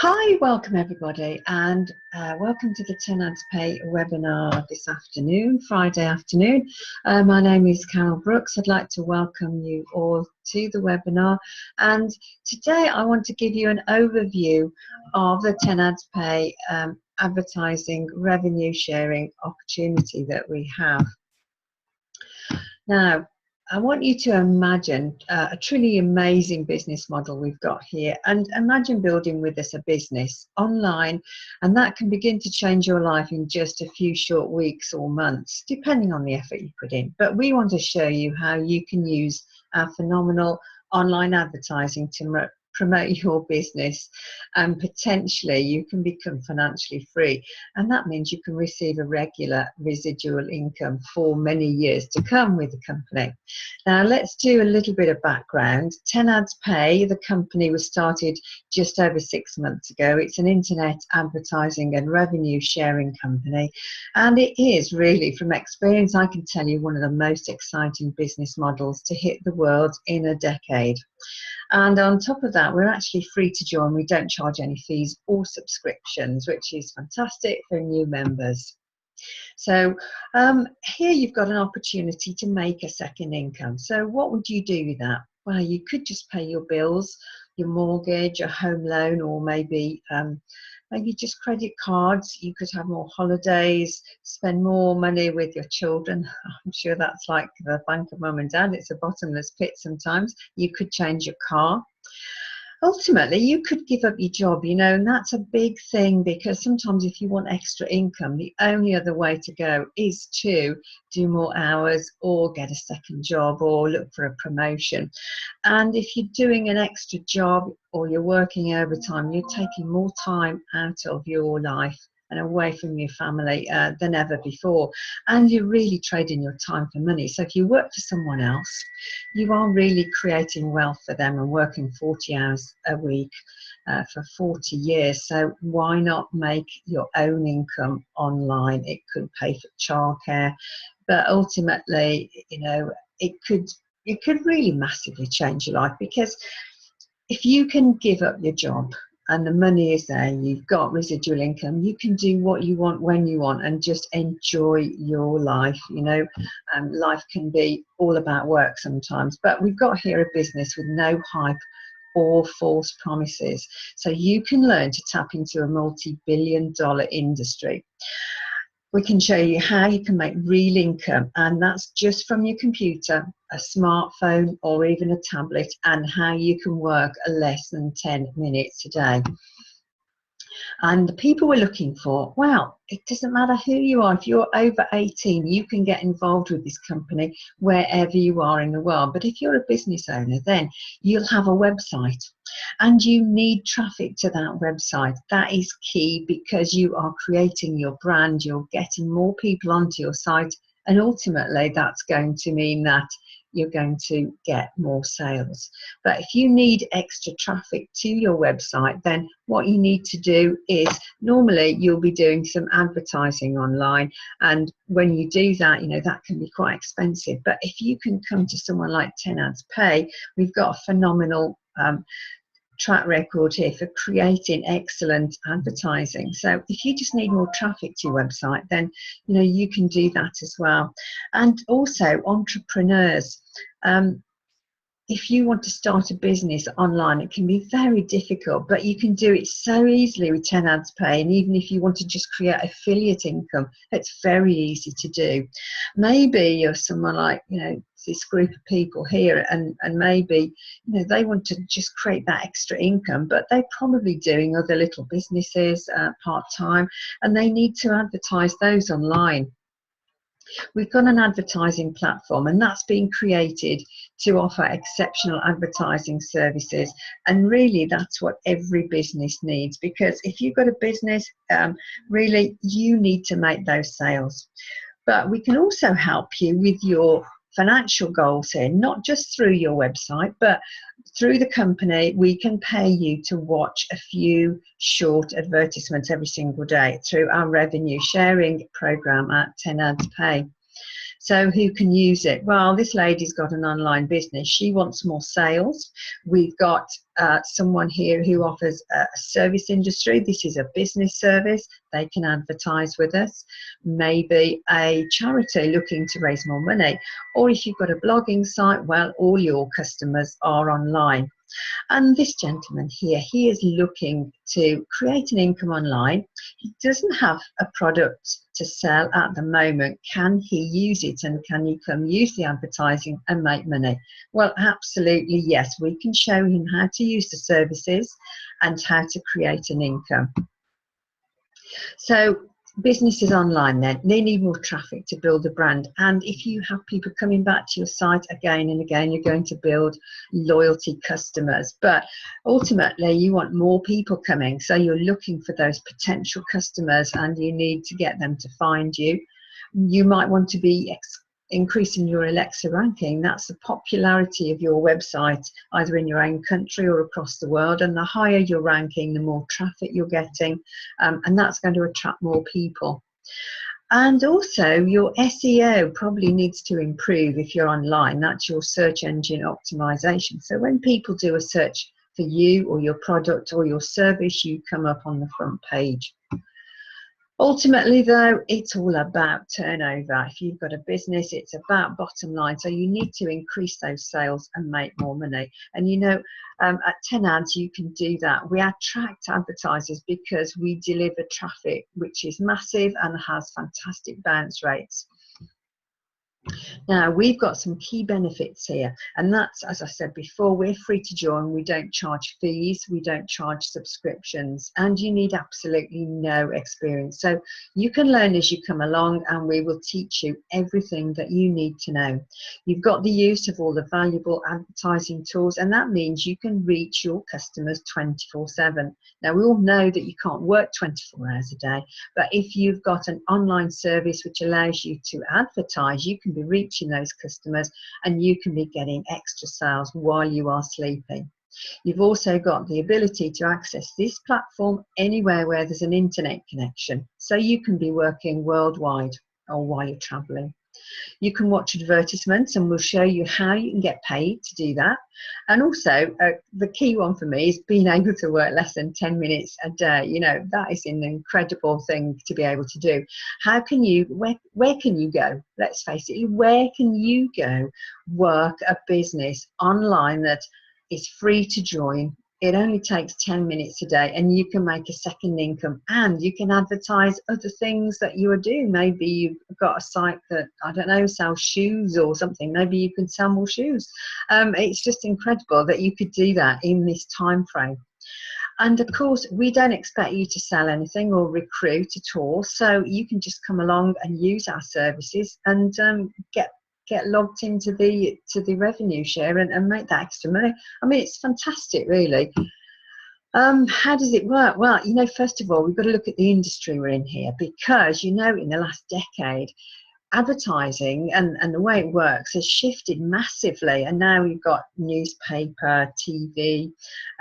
Hi, welcome everybody, and welcome to the 10 Ads Pay webinar this afternoon, Friday afternoon. My name is Carol Brooks. I'd like to welcome you all to the webinar, and today I want to give you an overview of the 10 Ads Pay advertising revenue sharing opportunity that we have. Now, I want you to imagine a truly amazing business model we've got here, and imagine building with us a business online, and that can begin to change your life in just a few short weeks or months, depending on the effort you put in. But we want to show you how you can use our phenomenal online advertising to promote your business, and potentially you can become financially free, and that means you can receive a regular residual income for many years to come with the company. Now let's do a little bit of background. 10 Ads Pay, the company, was started just over 6 months ago. It's an internet advertising and revenue sharing company, and it is really, from experience, I can tell you, one of the most exciting business models to hit the world in a decade. And on top of that, we're actually free to join. We don't charge any fees or subscriptions, which is fantastic for new members. So here you've got an opportunity to make a second income. So what would you do with that? Well, you could just pay your bills, your mortgage, your home loan, or maybe just credit cards. You could have more holidays, spend more money with your children. I'm sure that's like the bank of mum and dad. It's a bottomless pit sometimes. You could change your car. Ultimately, you could give up your job, and that's a big thing, because sometimes if you want extra income, the only other way to go is to do more hours or get a second job or look for a promotion. And if you're doing an extra job or you're working overtime, you're taking more time out of your life and away from your family than ever before, and you're really trading your time for money. So if you work for someone else, you are really creating wealth for them and working 40 hours a week for 40 years. So why not make your own income online? It could pay for childcare, but ultimately, it could really massively change your life, because if you can give up your job and the money is there, you've got residual income, you can do what you want when you want and just enjoy your life. Life can be all about work sometimes, but we've got here a business with no hype or false promises. So you can learn to tap into a multi-billion-dollar industry. We can show you how you can make real income, and that's just from your computer, a smartphone, or even a tablet, and how you can work less than 10 minutes a day. And the people we're looking for, well, it doesn't matter who you are. If you're over 18, you can get involved with this company wherever you are in the world. But if you're a business owner, then you'll have a website, and you need traffic to that website. That is key, because you are creating your brand, you're getting more people onto your site, and ultimately that's going to mean that you're going to get more sales. But if you need extra traffic to your website, then what you need to do is, normally you'll be doing some advertising online, and when you do that, that can be quite expensive. But if you can come to someone like 10 Ads Pay, we've got a phenomenal track record here for creating excellent advertising. So if you just need more traffic to your website, then you can do that as well. And also entrepreneurs, if you want to start a business online, it can be very difficult, but you can do it so easily with 10 Ads Pay. And even if you want to just create affiliate income, it's very easy to do. Maybe you're someone like, this group of people here, and maybe, they want to just create that extra income, but they're probably doing other little businesses part-time, and they need to advertise those online. We've got an advertising platform, and that's been created to offer exceptional advertising services. And really, that's what every business needs, because if you've got a business, really, you need to make those sales. But we can also help you with your financial goals here, not just through your website, but through the company. We can pay you to watch a few short advertisements every single day through our revenue sharing program at 10 Ads Pay. So who can use it? Well, this lady's got an online business. She wants more sales. We've got someone here who offers a service industry. This is a business service. They can advertise with us. Maybe a charity looking to raise more money. Or if you've got a blogging site, well, all your customers are online. And this gentleman here, he is looking to create an income online. He doesn't have a product to sell at the moment. Can he use it, and can he come use the advertising and make money? Well, absolutely yes. We can show him how to use the services and how to create an income. So businesses online, then they need more traffic to build a brand, and if you have people coming back to your site again and again, you're going to build loyalty customers. But ultimately you want more people coming, so you're looking for those potential customers and you need to get them to find you. You might want to be increasing your Alexa ranking. That's the popularity of your website, either in your own country or across the world. And the higher your ranking, the more traffic you're getting, and that's going to attract more people. And also your SEO probably needs to improve if you're online. That's your search engine optimization. So when people do a search for you or your product or your service, you come up on the front page. Ultimately, though, it's all about turnover. If you've got a business, it's about bottom line. So you need to increase those sales and make more money. And you know, at 10 ads, you can do that. We attract advertisers because we deliver traffic, which is massive and has fantastic bounce rates. Now, we've got some key benefits here, and that's, as I said before, we're free to join. We don't charge fees, we don't charge subscriptions, and you need absolutely no experience. So you can learn as you come along, and we will teach you everything that you need to know. You've got the use of all the valuable advertising tools, and that means you can reach your customers 24/7. Now, we all know that you can't work 24 hours a day, but if you've got an online service which allows you to advertise, you can be reaching those customers and you can be getting extra sales while you are sleeping. You've also got the ability to access this platform anywhere where there's an internet connection, so you can be working worldwide or while you're traveling. You can watch advertisements, and we'll show you how you can get paid to do that. And also, the key one for me is being able to work less than 10 minutes a day. You know, that is an incredible thing to be able to do. How can you, where can you go? Let's face it, where can you go work a business online that is free to join? It only takes 10 minutes a day, and you can make a second income, and you can advertise other things that you are doing. Maybe you've got a site that, I don't know, sells shoes or something. Maybe you can sell more shoes. It's just incredible that you could do that in this time frame. And of course, we don't expect you to sell anything or recruit at all. So you can just come along and use our services and get logged into the revenue share and make that extra money. I mean, it's fantastic, really. How does it work? Well, you know, first of all, we've got to look at the industry we're in here, because, you know, in the last decade, advertising and the way it works has shifted massively, and now we've got newspaper, TV,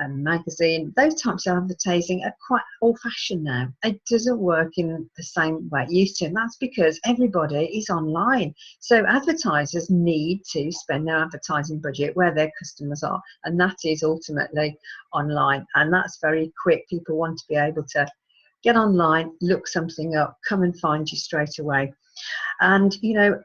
magazine. Those types of advertising are quite old-fashioned now. It doesn't work in the same way it used to, and that's because everybody is online. So advertisers need to spend their advertising budget where their customers are, and that is ultimately online, and that's very quick. People want to be able to get online, look something up, come and find you straight away. And, you know,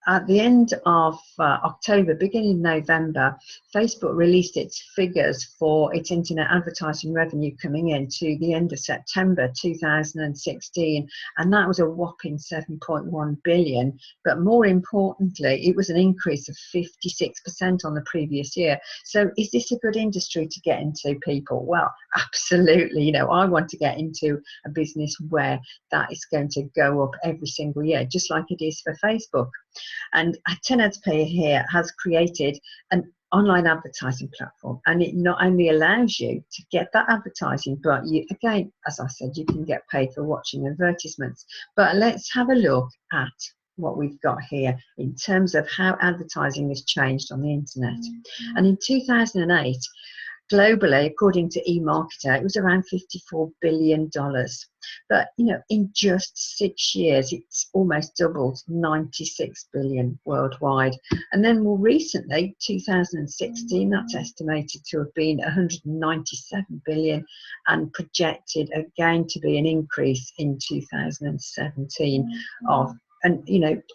at the end of October, beginning November, Facebook released its figures for its internet advertising revenue coming in to the end of September 2016, and that was a whopping 7.1 billion. But more importantly, it was an increase of 56% on the previous year. So is this a good industry to get into, people? Well, absolutely. You know, I want to get into a business where that is going to go up every single year, just like it is for Facebook. And 10 Ads Pay here has created an online advertising platform, and it not only allows you to get that advertising, but you, again, as I said, you can get paid for watching advertisements. But let's have a look at what we've got here in terms of how advertising has changed on the internet. And in 2008, Globally, according to eMarketer, it was around $54 billion. But, in just 6 years, it's almost doubled, 96 billion worldwide. And then more recently, 2016, that's estimated to have been 197 billion and projected again to be an increase in 2017 of,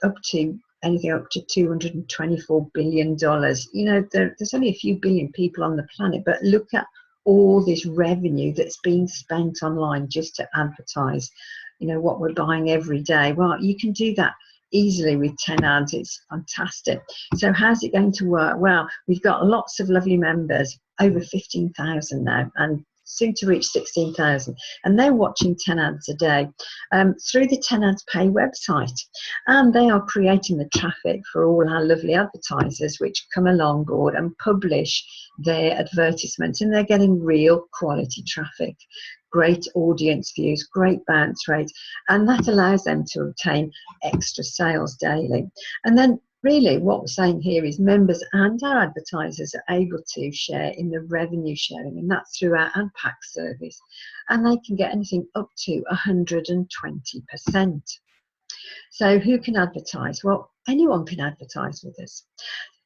up to anything up to $224 billion. There's only a few billion people on the planet, but look at all this revenue that's being spent online just to advertise, what we're buying every day. Well, you can do that easily with 10 ads. It's fantastic. So how's it going to work? Well, we've got lots of lovely members, over 15,000 now, and soon to reach 16,000, and they're watching 10 ads a day through the 10 ads pay website, and they are creating the traffic for all our lovely advertisers which come along board and publish their advertisements, and they're getting real quality traffic, great audience views, great bounce rates, and that allows them to obtain extra sales daily. And then really what we're saying here is members and our advertisers are able to share in the revenue sharing, and that's through our AdPack service, and they can get anything up to 120%. So who can advertise? Well, anyone can advertise with us.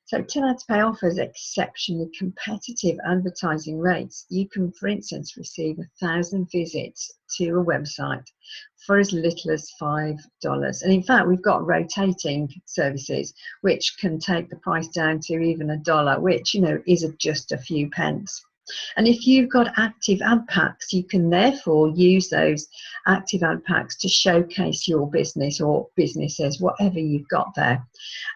So 10 ads pay offers exceptionally competitive advertising rates. You can, for instance, receive 1,000 visits to a website for as little as $5. And in fact, we've got rotating services which can take the price down to even $1, which, is just a few pence. And if you've got active ad packs, you can therefore use those active ad packs to showcase your business or businesses, whatever you've got there.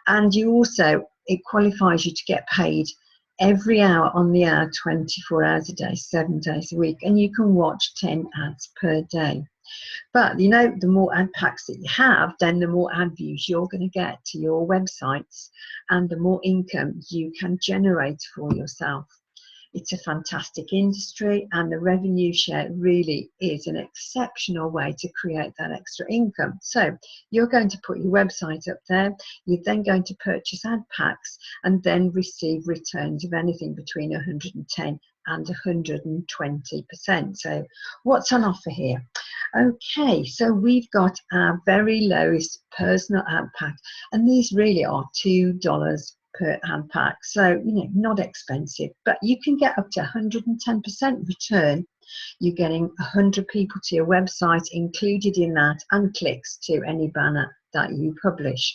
And you also, it qualifies you to get paid every hour on the hour, 24 hours a day, 7 days a week, and you can watch 10 ads per day. But the more ad packs that you have, then the more ad views you're going to get to your websites, and the more income you can generate for yourself. It's a fantastic industry, and the revenue share really is an exceptional way to create that extra income. So you're going to put your website up there, you're then going to purchase ad packs and then receive returns of anything between 110 and 120%. So what's on offer here? Okay, so we've got our very lowest personal ad pack, and these really are $2 per ad pack, so not expensive, but you can get up to 110% return. You're getting 100 people to your website included in that, and clicks to any banner that you publish,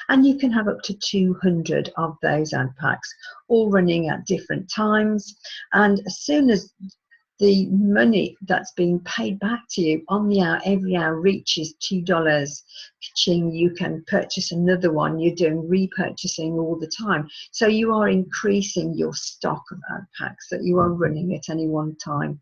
and you can have up to 200 of those ad packs, all running at different times. And as soon as the money that's being paid back to you on the hour, every hour, reaches $2, ka-ching, you can purchase another one. You're doing repurchasing all the time. So you are increasing your stock of ad packs that you are running at any one time.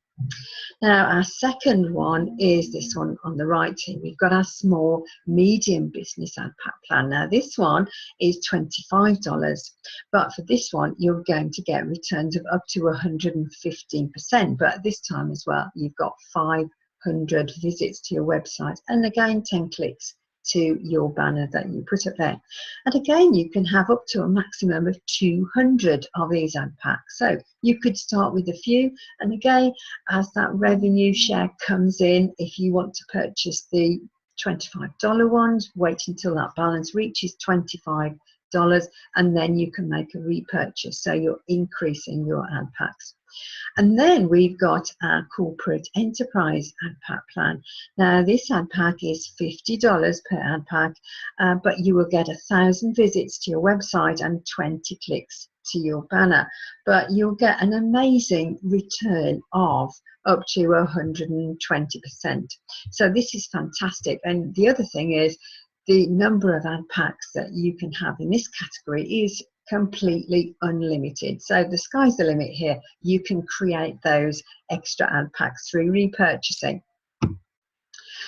Now, our second one is this one on the right here. We've got our small, medium business ad pack plan. Now, this one is $25, but for this one, you're going to get returns of up to 115%. But this time as well, you've got 500 visits to your website, and again, 10 clicks to your banner that you put up there. And again, you can have up to a maximum of 200 of these ad packs. So you could start with a few, and again, as that revenue share comes in, if you want to purchase the $25 ones, wait until that balance reaches $25, and then you can make a repurchase. So you're increasing your ad packs. And then we've got our corporate enterprise ad pack plan. Now, this ad pack is $50 per ad pack, but you will get 1,000 visits to your website and 20 clicks to your banner. But you'll get an amazing return of up to 120%. So this is fantastic. And the other thing is, the number of ad packs that you can have in this category is completely unlimited. So the sky's the limit here. You can create those extra ad packs through repurchasing.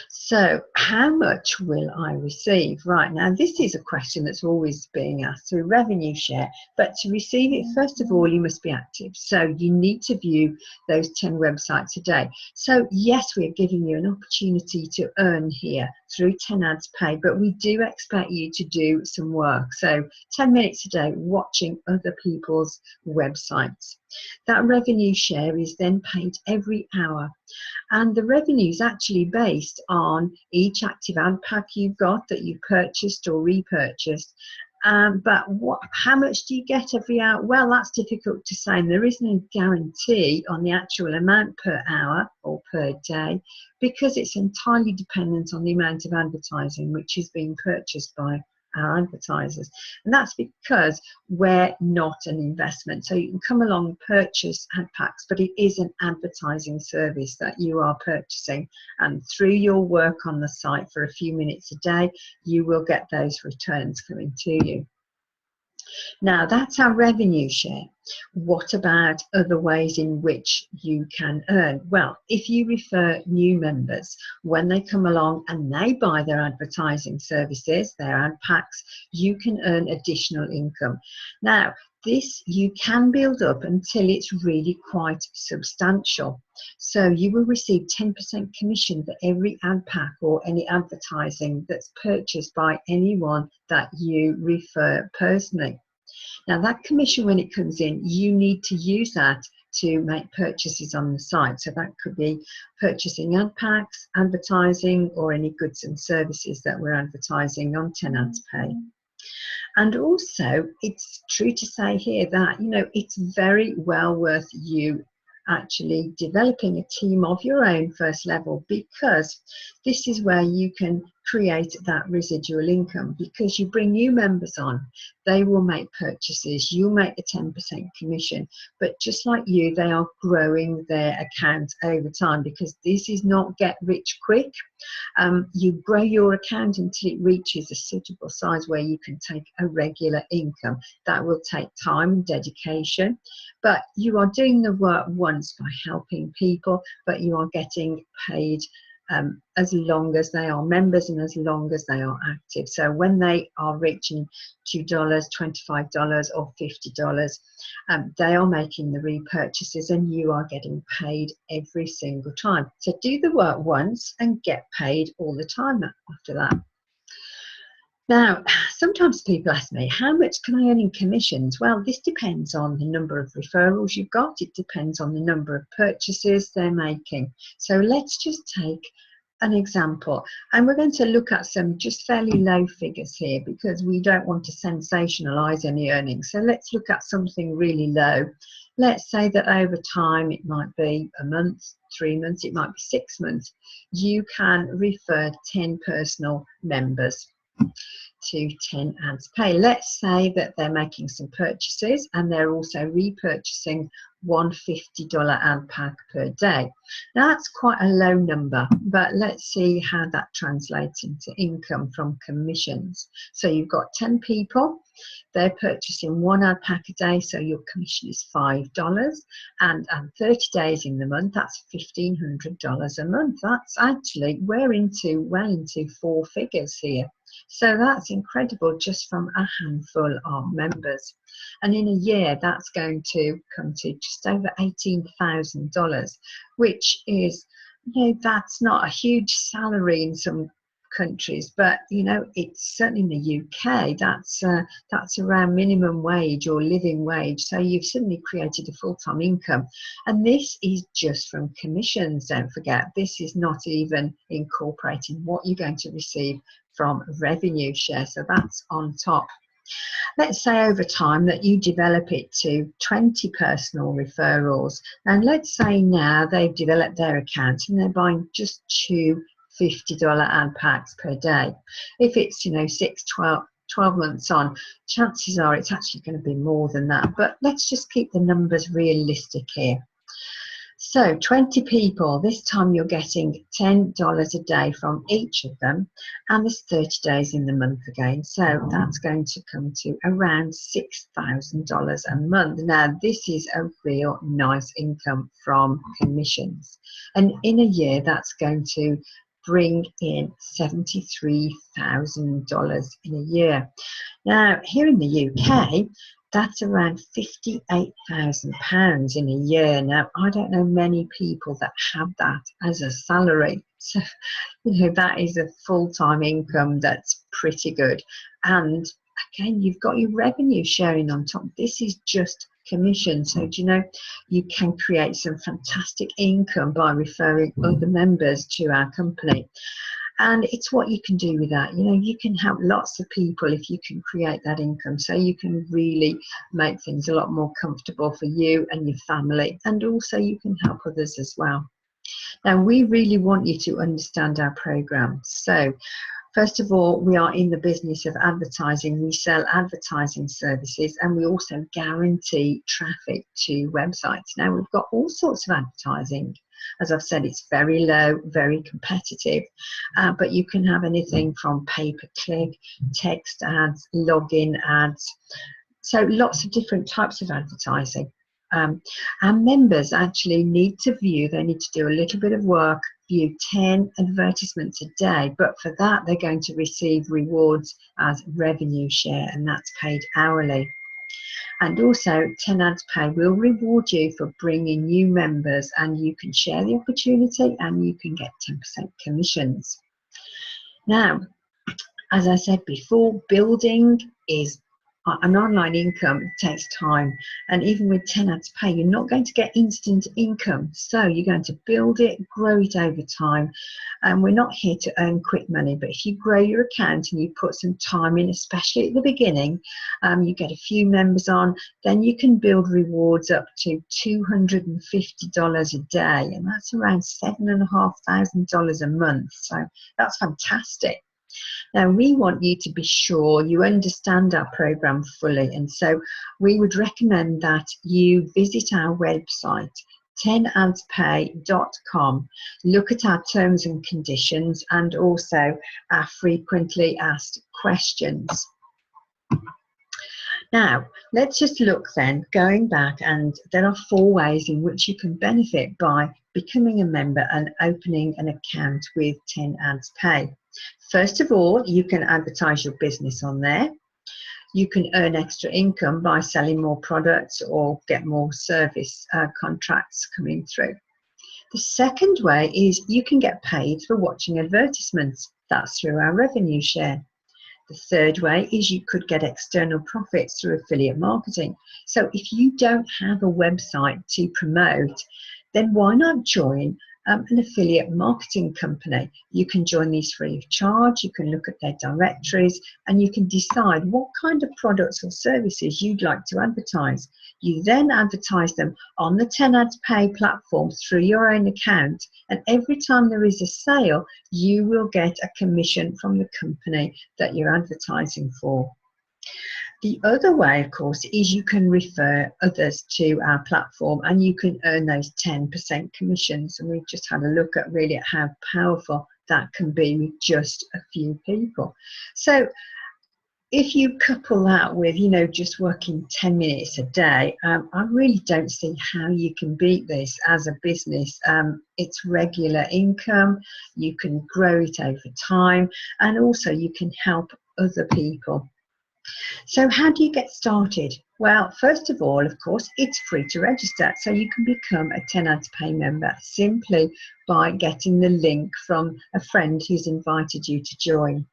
So how much will I receive? Right, now this is a question that's always being asked through revenue share, but to receive it, first of all, you must be active. So you need to view those 10 websites a day. So yes, we're giving you an opportunity to earn here through 10 ads paid, but we do expect you to do some work. So 10 minutes a day watching other people's websites. That revenue share is then paid every hour. And the revenue is actually based on each active ad pack you've got that you purchased or repurchased. But how much do you get every hour? Well, that's difficult to say. And there isn't a guarantee on the actual amount per hour or per day, because it's entirely dependent on the amount of advertising which is being purchased by our advertisers. And that's because we're not an investment. So you can come along and purchase ad packs, but it is an advertising service that you are purchasing. And through your work on the site for a few minutes a day, you will get those returns coming to you. Now, that's our revenue share. What about other ways in which you can earn? Well, if you refer new members, when they come along and they buy their advertising services, their ad packs, you can earn additional income. Now, this you can build up until it's really quite substantial. So you will receive 10% commission for every ad pack or any advertising that's purchased by anyone that you refer personally. Now, that commission, when it comes in, you need to use that to make purchases on the site. So that could be purchasing ad packs, advertising, or any goods and services that we're advertising on 10 Ads Pay. And also, it's true to say here that, you know, it's very well worth you actually developing a team of your own first level, because this is where you can create that residual income, because you bring new members on, they will make purchases, you make the 10% commission, but just like you, they are growing their account over time, because this is not get rich quick. You grow your account until it reaches a suitable size where you can take a regular income. That will take time and dedication, but you are doing the work once by helping people, but you are getting paid as long as they are members and as long as they are active. So when they are reaching $2, $25 or $50, they are making the repurchases and you are getting paid every single time. So do the work once and get paid all the time after that. Now, sometimes people ask me, how much can I earn in commissions? Well, this depends on the number of referrals you've got. It depends on the number of purchases they're making. So let's just take an example. And we're going to look at some just fairly low figures here, because we don't want to sensationalize any earnings. So let's look at something really low. Let's say that over time, it might be a month, 3 months, it might be 6 months. You can refer 10 personal members to 10 Ads Pay. Let's say that they're making some purchases and they're also repurchasing one $50 ad pack per day. Now that's quite a low number, but let's see how that translates into income from commissions. So you've got 10 people, they're purchasing one ad pack a day, so your commission is $5, and 30 days in the month, that's $1,500 a month. That's actually, we're well into 4 figures here. So that's incredible just from a handful of members. And in a year, that's going to come to just over $18,000, which is, you know, that's not a huge salary in some countries, but you know, it's certainly in the UK, that's around minimum wage or living wage. So you've suddenly created a full-time income, and this is just from commissions. Don't forget, this is not even incorporating what you're going to receive from revenue share, so that's on top. Let's say over time that you develop it to 20 personal referrals, and let's say now they've developed their account and they're buying just 2 $50 ad packs per day. If it's, you know, 12 months on, chances are it's actually going to be more than that, but let's just keep the numbers realistic here. So 20 people, this time you're getting $10 a day from each of them, and there's 30 days in the month again, so that's going to come to around $6,000 a month. Now this is a real nice income from commissions, and in a year that's going to bring in $73,000 in a year. Now here in the UK, that's around £58,000 in a year. Now, I don't know many people that have that as a salary. So, you know, that is a full-time income that's pretty good. And again, you've got your revenue sharing on top. This is just commission. So do you know, you can create some fantastic income by referring other members to our company. And it's what you can do with that. You know, you can help lots of people if you can create that income. So you can really make things a lot more comfortable for you and your family. And also you can help others as well. Now, we really want you to understand our program. So first of all, we are in the business of advertising. We sell advertising services, and we also guarantee traffic to websites. Now, we've got all sorts of advertising. As I've said, it's very low, very competitive, but you can have anything from pay-per-click, text ads, login ads. So lots of different types of advertising. Our members actually need to view, they need to do a little bit of work, view 10 advertisements a day, but for that they're going to receive rewards as revenue share, and that's paid hourly. And also 10 ads pay will reward you for bringing new members, and you can share the opportunity and you can get 10% commissions. Now, as I said before, building is an online income takes time, and even with 10 ads pay, you're not going to get instant income. So you're going to build it, grow it over time. And we're not here to earn quick money, but if you grow your account and you put some time in, especially at the beginning, you get a few members on, then you can build rewards up to $250 a day, and that's around $7,500 a month. So that's fantastic. Now, we want you to be sure you understand our program fully, and so we would recommend that you visit our website, 10adspay.com, look at our terms and conditions and also our frequently asked questions. Now, let's just look then, going back, and there are 4 ways in which you can benefit by becoming a member and opening an account with 10 ads pay. First of all, you can advertise your business on there. You can earn extra income by selling more products or get more service contracts coming through. The second way is you can get paid for watching advertisements. That's through our revenue share. The third way is you could get external profits through affiliate marketing. So if you don't have a website to promote, then why not join an affiliate marketing company? You can join these free of charge, you can look at their directories, and you can decide what kind of products or services you'd like to advertise. You then advertise them on the 10 ads pay platform through your own account, and every time there is a sale, you will get a commission from the company that you're advertising for. The other way, of course, is you can refer others to our platform and you can earn those 10% commissions. And we've just had a look at really at how powerful that can be with just a few people. So if you couple that with, you know, just working 10 minutes a day, I really don't see how you can beat this as a business. It's regular income, you can grow it over time, and also you can help other people. So how do you get started? Well, first of all, of course, it's free to register. So you can become a 10 ads pay member simply by getting the link from a friend who's invited you to join.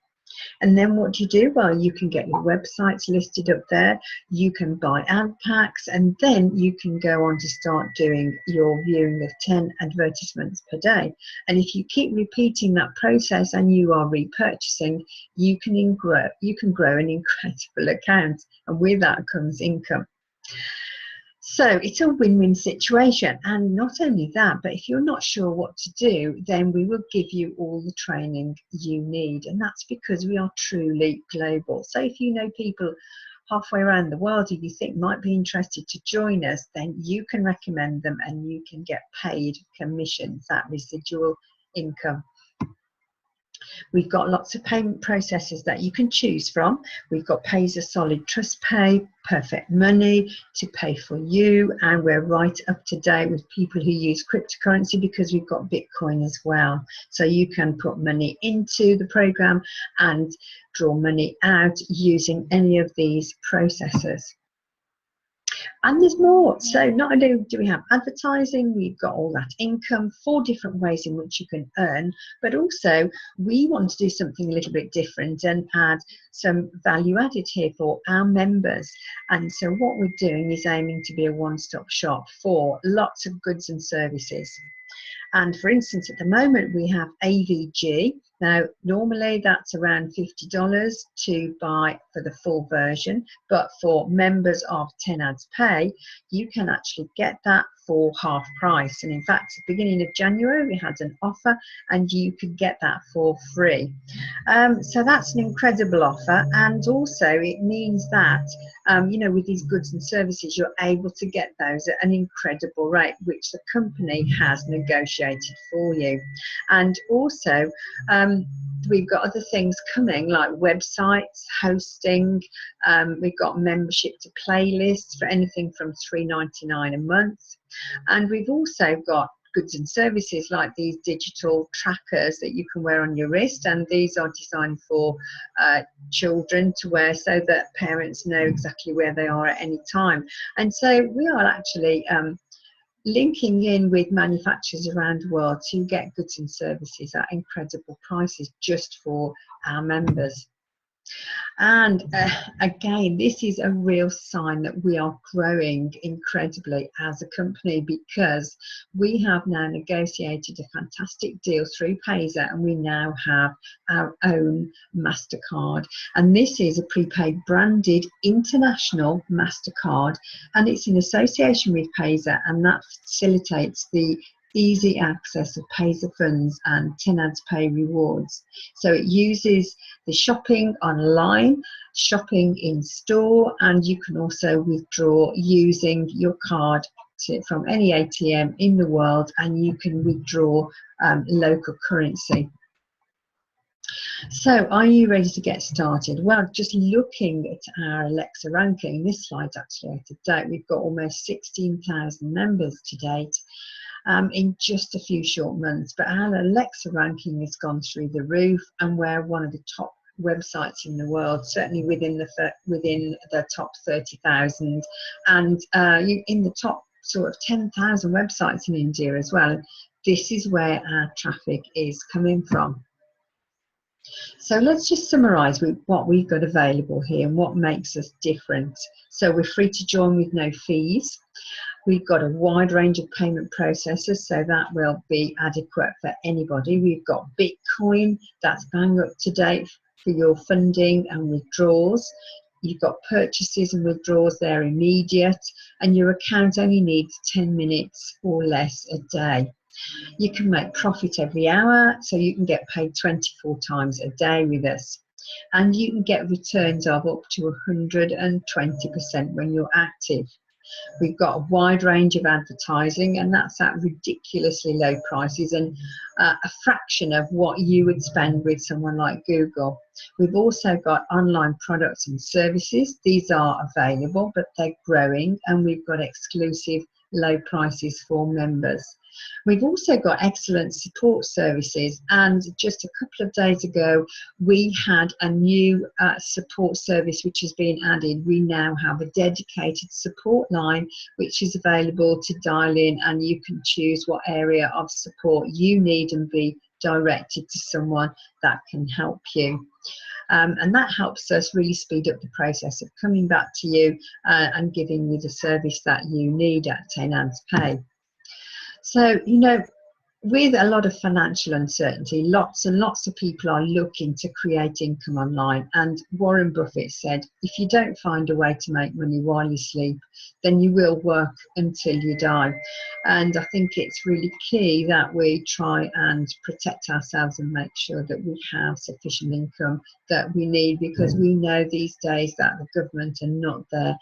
And then what do you do? Well, you can get your websites listed up there, you can buy ad packs, and then you can go on to start doing your viewing of 10 advertisements per day. And if you keep repeating that process and you are repurchasing, you can grow an incredible account, and with that comes income. So it's a win-win situation. And not only that, but if you're not sure what to do, then we will give you all the training you need. And that's because we are truly global. So if you know people halfway around the world who you think might be interested to join us, then you can recommend them and you can get paid commissions, that residual income. We've got lots of payment processes that you can choose from. We've got Pay as a Solid, Trust Pay, Perfect Money, To Pay for You, and we're right up to date with people who use cryptocurrency because we've got Bitcoin as well. So you can put money into the program and draw money out using any of these processes. And there's more. So not only do we have advertising, we've got all that income, 4 different ways in which you can earn, but also we want to do something a little bit different and add some value added here for our members. And so what we're doing is aiming to be a one-stop shop for lots of goods and services. And for instance, at the moment we have AVG. Now, normally that's around $50 to buy for the full version, but for members of 10 Ads Pay, you can actually get that for half price. And in fact, at the beginning of January, we had an offer and you could get that for free. So that's an incredible offer. And also it means that, you know, with these goods and services, you're able to get those at an incredible rate, which the company has negotiated for you. And also, we've got other things coming like websites, hosting, we've got membership to playlists for anything from $3.99 a month. And we've also got goods and services like these digital trackers that you can wear on your wrist, and these are designed for children to wear so that parents know exactly where they are at any time. And so we are actually linking in with manufacturers around the world to get goods and services at incredible prices just for our members. And again, this is a real sign that we are growing incredibly as a company, because we have now negotiated a fantastic deal through Payzer, and we now have our own MasterCard. And this is a prepaid branded international MasterCard, and it's in association with Payzer, and that facilitates the easy access of Payzer funds and 10 Ads Pay rewards. So it uses the shopping online, shopping in store, and you can also withdraw using your card from any ATM in the world, and you can withdraw local currency. So are you ready to get started? Well, just looking at our Alexa ranking, this slide's actually out of date. We've got almost 16,000 members to date. In just a few short months, but our Alexa ranking has gone through the roof, and we're one of the top websites in the world, certainly within the top 30,000, and in the top sort of 10,000 websites in India as well. This is where our traffic is coming from. So let's just summarize with what we've got available here and what makes us different. So we're free to join with no fees. We've got a wide range of payment processors, so that will be adequate for anybody. We've got Bitcoin, that's bang up to date for your funding and withdrawals. You've got purchases and withdrawals there immediate, and your account only needs 10 minutes or less a day. You can make profit every hour, so you can get paid 24 times a day with us. And you can get returns of up to 120% when you're active. We've got a wide range of advertising, and that's at ridiculously low prices and a fraction of what you would spend with someone like Google. We've also got online products and services. These are available, but they're growing, and we've got exclusive low prices for members. We've also got excellent support services, and just a couple of days ago we had a new support service which has been added. We now have a dedicated support line which is available to dial in, and you can choose what area of support you need and be directed to someone that can help you. And that helps us really speed up the process of coming back to you and giving you the service that you need at 10 Ads Pay. So, you know, with a lot of financial uncertainty, lots and lots of people are looking to create income online. And Warren Buffett said, if you don't find a way to make money while you sleep, then you will work until you die. And I think it's really key that we try and protect ourselves and make sure that we have sufficient income that we need, because we know these days that the government are not there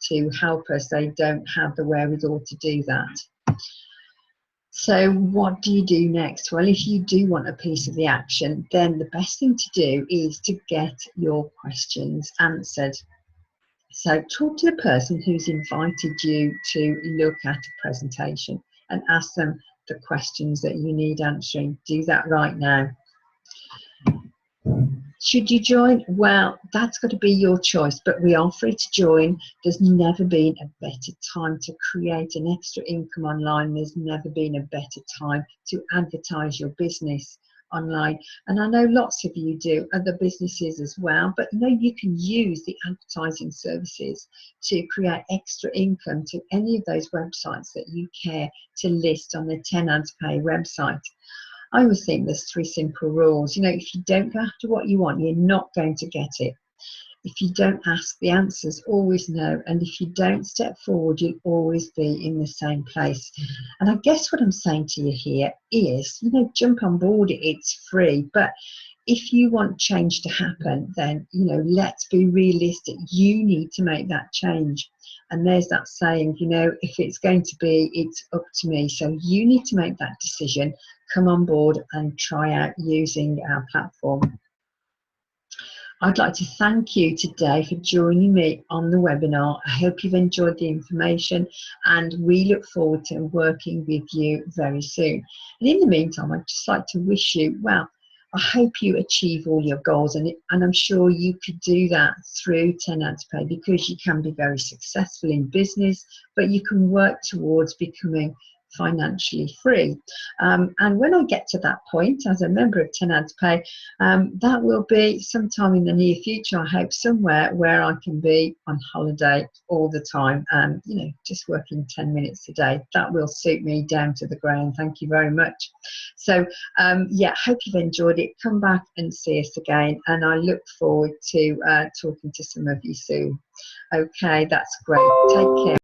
to help us. They don't have the wherewithal to do that. So what do you do next? Well, if you do want a piece of the action, then the best thing to do is to get your questions answered. So talk to the person who's invited you to look at a presentation and ask them the questions that you need answering. Do that right now. Should you join? Well, that's got to be your choice, but we are free to join. There's never been a better time to create an extra income online. There's never been a better time to advertise your business online. And I know lots of you do, other businesses as well, but you can use the advertising services to create extra income to any of those websites that you care to list on the 10 Ads Pay website. I always think there's 3 simple rules. If you don't go after what you want, you're not going to get it. If you don't ask, the answer's always no. And if you don't step forward, you'll always be in the same place. And I guess what I'm saying to you here is, jump on board. It's free. But if you want change to happen, then, let's be realistic. You need to make that change. And there's that saying, if it's going to be, it's up to me. So you need to make that decision, come on board and try out using our platform. I'd like to thank you today for joining me on the webinar. I hope you've enjoyed the information, and we look forward to working with you very soon. And in the meantime, I'd just like to wish you, well, I hope you achieve all your goals, and I'm sure you could do that through 10 Ads Pay, because you can be very successful in business, but you can work towards becoming financially free. And when I get to that point as a member of 10 Ads Pay, that will be sometime in the near future, I hope, somewhere where I can be on holiday all the time and just working 10 minutes a day. That will suit me down to the ground. Thank you very much. So yeah, hope you've enjoyed it. Come back and see us again, and I look forward to talking to some of you soon. Okay, that's great. Take care.